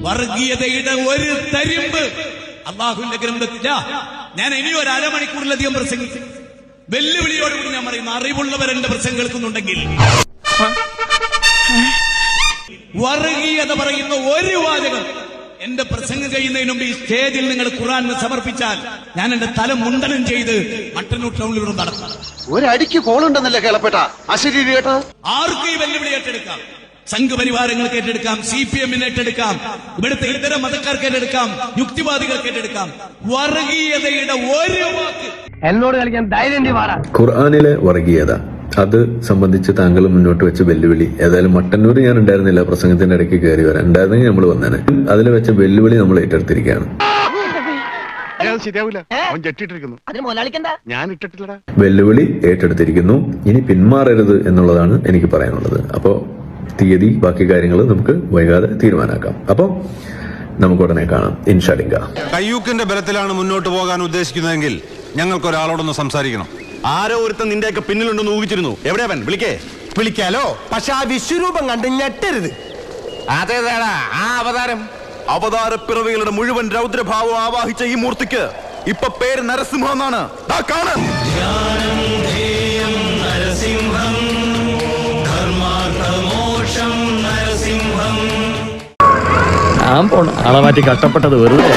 വർഗീയതയുടെ ഒരു തരിമ്പ് അള്ളാഹുവിന്റെ ഗ്രന്ഥത്തില. ഞാൻ ഇനി ഒരു അരമണിക്കൂറിലധികം പ്രസംഗിക്കും. വെല്ലുവിളിയോടുകൂടി ഞാൻ പറയുന്നു, അറിവുള്ളവർ എന്റെ പ്രസംഗം കേൾക്കുന്നുണ്ടെങ്കിൽ വർഗീയത പറയുന്ന ഒരു വാചകം എന്റെ പ്രസംഗം കഴിയുന്നതിന് മുമ്പ് ഈ സ്റ്റേജിൽ നിങ്ങൾ ഖുർആൻ സമർപ്പിച്ചാൽ ഞാൻ എന്റെ തല മുണ്ടനം ചെയ്ത് മട്ടന്നൂർ ടൗണിലൂടെ നടക്കും. ഒരടിക്ക് കോളുണ്ടെന്നല്ലേ കേളപ്പെട്ട അശരീരി കേട്ടത്. ആർക്കും ഈ വെല്ലുവിളി ഏറ്റെടുക്കാം. സംഘപരിവാരങ്ങൾക്ക് ഏറ്റെടുക്കാം, CPM-ന് ഏറ്റെടുക്കാം, ഇവിടുത്തെ ഇതര മതക്കാർക്ക് ഏറ്റെടുക്കാം, യുക്തിവാദികൾക്ക് ഏറ്റെടുക്കാം. വർഗീയതയുടെ ഒരു വാക്ക് എന്നോട് കളിക്കാൻ ധൈര്യം. ഖുർആനിലെ വർഗീയത അത് സംബന്ധിച്ച് താങ്കൾ മുന്നോട്ട് വെച്ച വെല്ലുവിളി, ഏതായാലും മട്ടന്നൂർ ഞാൻ ഉണ്ടായിരുന്നില്ല, പ്രസംഗത്തിന്റെ ഇടയ്ക്ക് കയറി വരാൻ ഉണ്ടായിരുന്നെങ്കിൽ നമ്മൾ വന്നേനെ. അതിൽ വെച്ച വെല്ലുവിളി നമ്മൾ ഏറ്റെടുത്തിരിക്കുകയാണ്. വെല്ലുവിളി ഏറ്റെടുത്തിരിക്കുന്നു. ഇനി പിന്മാറരുത് എന്നുള്ളതാണ് എനിക്ക് പറയാനുള്ളത്. അപ്പോ തീയതി ബാക്കി കാര്യങ്ങൾ നമുക്ക് വൈകാതെ തീരുമാനാക്കാം. അപ്പോ നമുക്ക് ഉടനെ കാണാം ഇൻഷാ അല്ലാഹ്. കയ്യൂക്കിന്റെ ബലത്തിലാണ് മുന്നോട്ട് പോകാൻ ഉദ്ദേശിക്കുന്നതെങ്കിൽ ഞങ്ങൾക്ക് ഒരാളോടൊന്ന് സംസാരിക്കണം. ആരോ ഒരുത്തൻ നിന്റെയൊക്കെ പിന്നിലുണ്ടെന്ന് ഊഹിച്ചിരുന്നു. എവിടെയാ അവൻ? വിളിക്കാലോ. പക്ഷെ ആ വിശ്വരൂപം കണ്ട് ഞെട്ടരുത്. അതേതാടാ ആ അവതാരം? അവതാരപ്പിറവികളുടെ മുഴുവൻ രൗദ്രഭാവം ആവാഹിച്ച ഈ മൂർത്തിക്ക് ഇപ്പൊ പേര് നരസിംഹം എന്നാണ്. ആളെ മാറ്റി കഷ്ടപ്പെട്ടത് വെറുതെ.